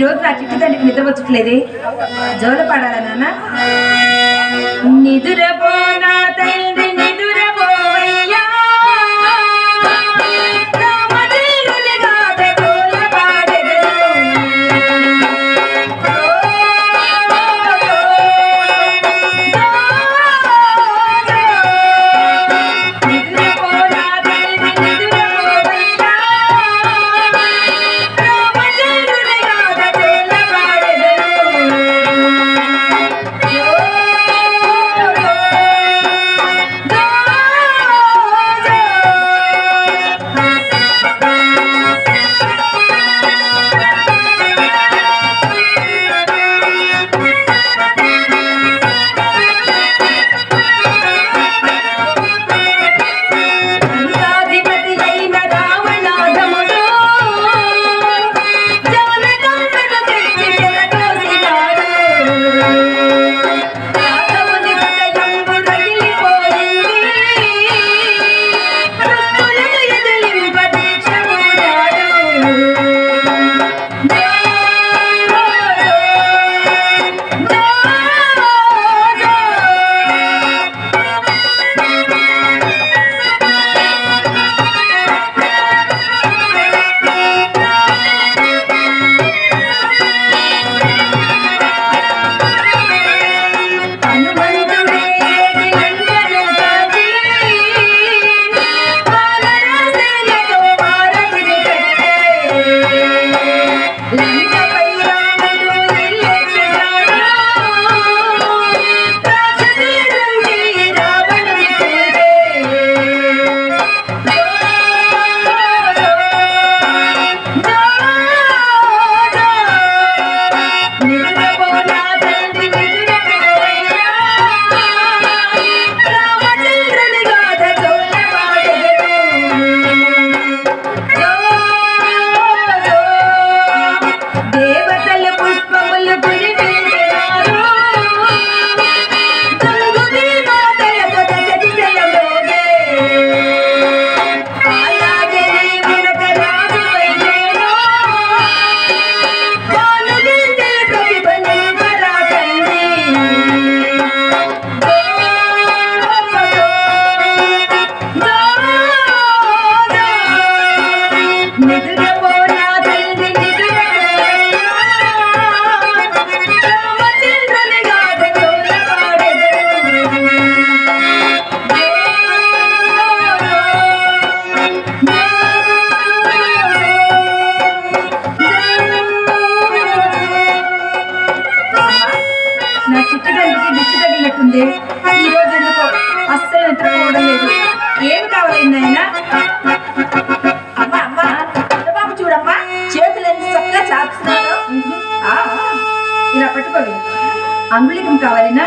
రోజు నా చిట్టు తండ్రికి నిద్ర వచ్చట్లేదే, జోల పాడాలా నాన్న? నిదురపో నా తండ్రి నిదురపోవయ్యా, ఈ రోజు ఎందుకో అస్సలు నిద్రపోవడం లేదు. ఏం కావాలి నాయనా? అమ్మా అమ్మా బాబు చూడమ్మా, చేతులు ఎంత చక్కగా చాపుతున్నాడు. ఇలా పట్టుకోవి. అంగుళికం కావాలినా?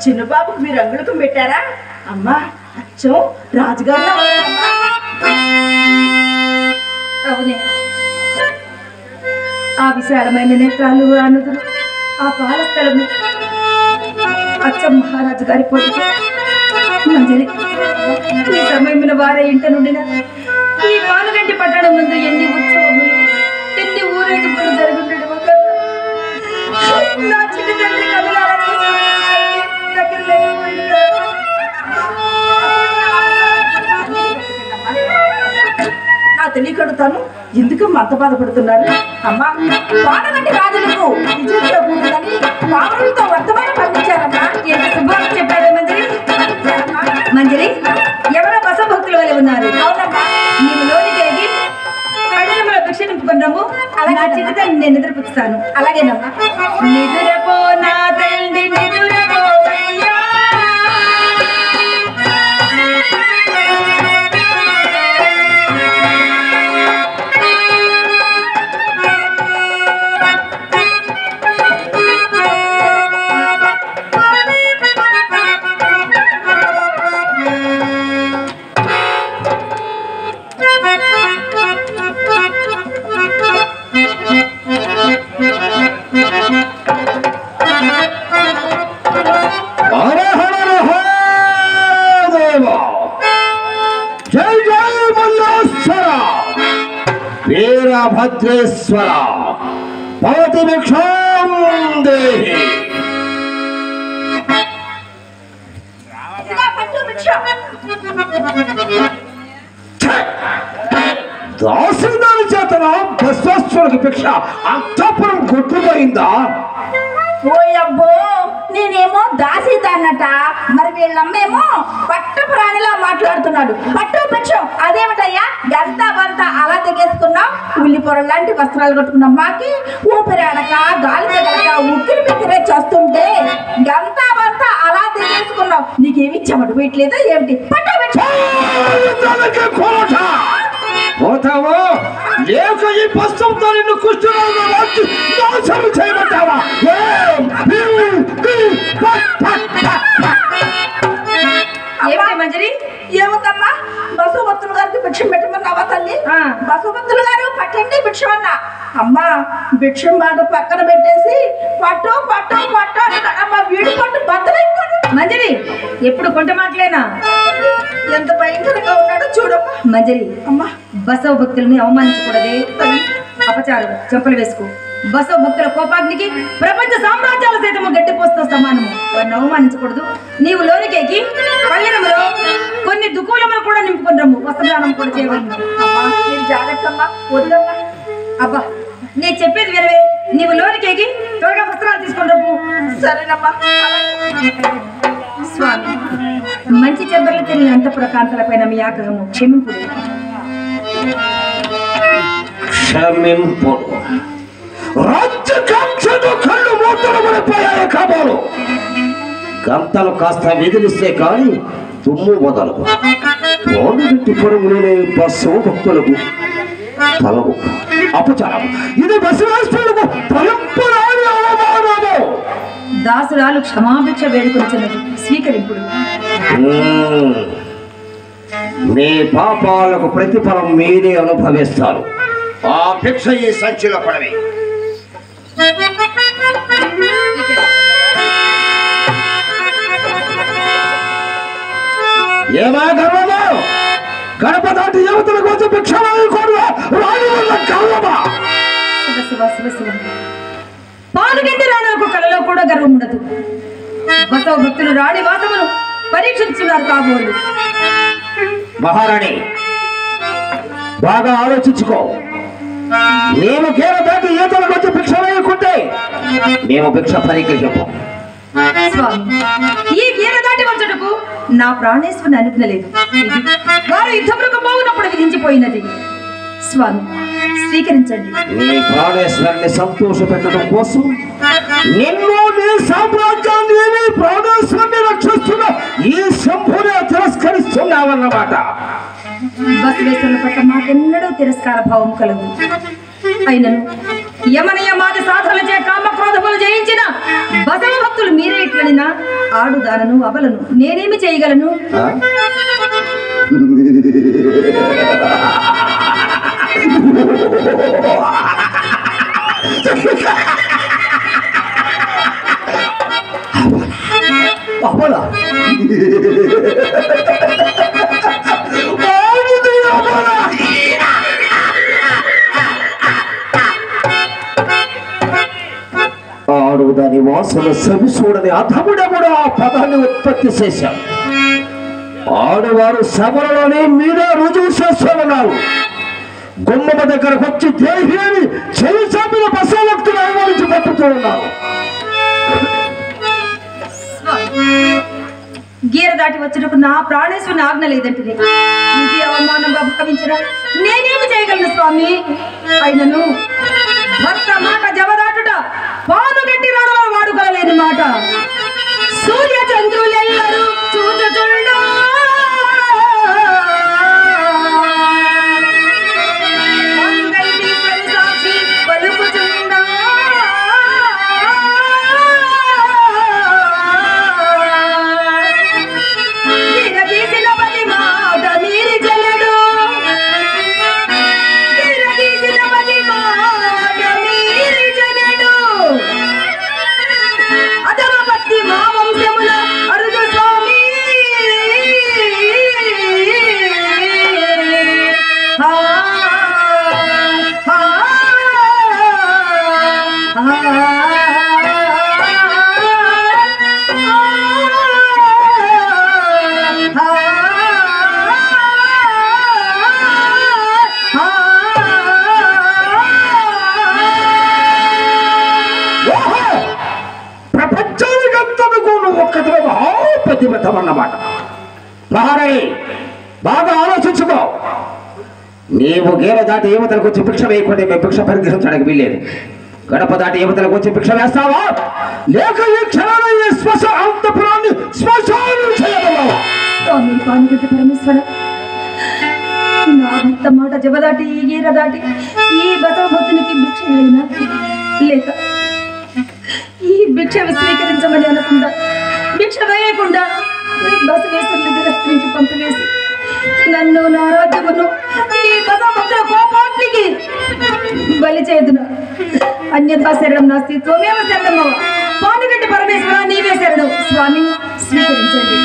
చిన్నబాబుకు మీరు అంగుళకం పెట్టారా? అమ్మా అచ్చం రాజుగారు. అవునే, ఆ విశాలమైన నేత్రాలు, ఆ నదులు, ఆ పాల స్థలము అచ్చం మహారాజు గారి పోటీ. మంజరి, ఈ సమయమున వారే ఇంట నుండిన ఈ పాలగంటి పట్టణం ముందు ఎన్ని ఉత్సవములు, ఎన్ని ఊరేగింపులు జరుగుతుండేవో కదా. నా చిన్న తండ్రి కనులారా నా తెలియకడుతాను, ఎందుకు అంత బాధపడుతున్నారు? అమ్మా, పాలగంటి రాజులకు విజయం చేకూరుతుందని పావులతో వర్తమానం పంపించారమ్మా. ఎంత శుభ్రంగా చెప్పారు మంజరి. మంజరి, ఎవరో బసభక్తుల వల్ల ఉన్నారు. అవునమ్మా, నీవు లోనికి ఎగి అడగముల భిక్ష నింపుకున్నాము. అలా నా చిన్న తండ్రి నేను నిద్రపుచ్చుతాను. అలాగేనమ్మా. నిద్రపో నా తండ్రి నిద్రపోవయ్యా, వీరభద్రేశ్వర భవతి భిక్షాం దేహి. దాసుదాని చేతన బస్వేశ్వరుడికి భిక్ష అంతపురం కొట్టుపోయిందా? ఓయబ్బో, నేనేమో దాసిదాన్నట, మరి వీళ్ళమ్మేమో పట్టు ప్రాణిలా మాట్లాడుతున్నాడు. పట్టు భిక్షం అదేమిటయ్యా, గంతా బంత అలా తెగేసుకున్నాం, ఉల్లి పొర లాంటి వస్త్రాలు కట్టుకున్నాం, మాకి ఊపిరాడక గాలి తగలక ఉక్కిరి బిక్కిరే చేస్తుంటే గంతా బంత అలా తెగేసుకున్నాం. నీకేమి ఇచ్చామడు వీట్లేదా ఏమిటి? పట్టు భిక్షం పోతావో లేక ఈ పస్తుతో నిన్ను కుష్ఠరోగం వచ్చి నాశనం చేయమంటావా? ఏమిటి మంజరి? ఏముందమ్మా, బసవత్తులు గారికి భిక్షం పెట్టమన్నావా తల్లి? బసవత్తులు గారు పట్టండి భిక్షం అన్నా. అమ్మా, భిక్షం మాట పక్కన పెట్టేసి పట్టు పట్టు పట్టు అమ్మా, వీడి పట్టు బద్దలైపోడు. మంజరి ఎప్పుడు కొంట మాటలేనా? ఎంత భయంకరంగా ఉన్నాడో చూడమ్మా. మంజరి, అమ్మా, బసవ భక్తుల్ని అవమానించకూడదే. అపచారం చెంపలు వేసుకో. బసవ భక్తుల కోపాగ్నికి ప్రపంచ సామ్రాజ్యాల సైతము గడ్డిపోస్తూ సమానము. వారిని అవమానించకూడదు. నీవు లోనికేకి పల్లెనములో కొన్ని దుఃఖములను కూడా నింపుకొని రమ్ము. వస్త్రదానం కూడా చేయవలను. అమ్మా, మీరు జాగ్రత్త అమ్మా, వద్దమ్మా. అబ్బా, నేను చెప్పేది వినవే. నీవు లోనికేకి త్వరగా వస్త్రాలు తీసుకొని రమ్ము. సరేనమ్మా. స్వామి, మంచి చెంబర్లు తిరిగిన అంతపుర కాంతలపైన మీ ఆగ్రహము క్షమింపు. క్షమింపు. రాజ్యకాంక్షతో కళ్ళు మూతలు పడిపోయాయి కాబోలు. గంతలు కాస్త విదిలిస్తే కానీ తుమ్ము మొదలు పోటీ పొరుగులనే బస్సు భక్తులకు తలవు అపచారం. ఇది బసవేశ్వరులకు పరంపరాని అవమానము. దాసురాలు క్షమాభిక్ష వేడుకొచ్చినది స్వీకరింపుడు. మీ పాపాలకు ప్రతిఫలం మీరే అనుభవిస్తారు. ఆ భిక్ష ఈ సంచిలో పడవి. ఏమా గర్వమా? గడప దాటి యువతలకు వచ్చి భిక్ష వేయకూడదు. రాని వల్ల గర్వమా? శివ శివ శివ శివ. పాలుగంటి రాణులకు కలలో కూడా గర్వం ఉండదు. బసవ భక్తులు రాణి వాసమును పరీక్షించున్నారు కాబోలు. మహారాణి, బాగా ఆలోచించుకో. మేము గేర దాటి ఈతలకు వచ్చి భిక్ష వేయకుంటే మేము భిక్ష పరిగ్రహింపం. స్వామి, ఈ గీర దాటి వచ్చటకు నా ప్రాణేశ్వరుని అనుజ్ఞ లేదు. వారు యుద్ధములకు పోవునప్పుడు విధించిపోయినది. స్వామి, స్వీకరించండి. నీ ప్రాణేశ్వరుని సంతోష పెట్టడం కోసం నిన్ను నీ సామ్రాజ్యాన్ని నీ ప్రాణేశ్వరుని రక్షిస్తున్న ఈ శంభుని తిరస్కరిస్తున్నావన్నమాట. బసవేశ్వరుల పట్ల మాకెన్నడూ తిరస్కార భావం కలదు. అయినను యమనయమాది సాధనలచే కామక్రోధములు జయించిన బసవ భక్తులు మీరే ఇట్లనినా ఆడుదానను అబలను నేనేమి చేయగలను? ఆడుదాని వాసన సవి చూడని అధముడెవడు ఆ పదాన్ని ఉత్పత్తి చేశాడు. ఆడవారు సభలలోనే మీరే రుజువు చేస్తామన్నారు. గుమ్మమ దగ్గరకు వచ్చి దేహి అని చెయ్యి చాపిన బసవక్తులు అవమానించి పట్టుతూ ఉన్నారు. గీర దాటి వచ్చేటప్పుడు నా ప్రాణేశ్వరుని ఆజ్ఞ లేదంటే ఇది అవమానంగా భావించరా నేనేమి చేయగలను స్వామి? అయినను భర్త మాట జవదాటుట పాలుగట్టి రాడలో వాడుకోలేని మాట. సూర్య చంద్రులెల్లరూ చూచుచుండా సాక్షి పలుకుచుండా గిరగీసిన పది మాట మీరి జనుడు గిరగీసిన పది మాట మీరి జనుడు అధమ భక్తి మా వంశముల అరుదు వ్రతం అన్నమాట. మహారాణి బాగా ఆలోచించుకో. నీవు గేర దాటి యువతలకు వచ్చి భిక్ష వేయకుంటే మేము భిక్ష పరిగ్రహించడానికి వీల్లేదు. గడప దాటి యువతలకు వచ్చి భిక్ష వేస్తావా, లేక ఈ క్షణంలో ఈ అంతపురాన్ని శ్మశానం చేయగలవా? స్వామి పానుగంటి పరమేశ్వర, నా భర్త మాట జబదాటి ఈ గీర దాటి ఈ బసవభక్తునికి భిక్ష అయినా లేక ఈ భిక్ష స్వీకరించమని అనకుండా భిక్ష వేయకుండా బసవేశ్వరుని తిరస్కరించి పంపివేసి నన్ను నా రాజ్యమును ఈ బసవభక్తుల కోపాగ్నికి బలి చేదున అన్యథా శరణం నాస్తి త్వమేవ శరణమవ. పానుగంటి పరమేశ్వర నీవే శరణం. స్వామి స్వీకరించండి.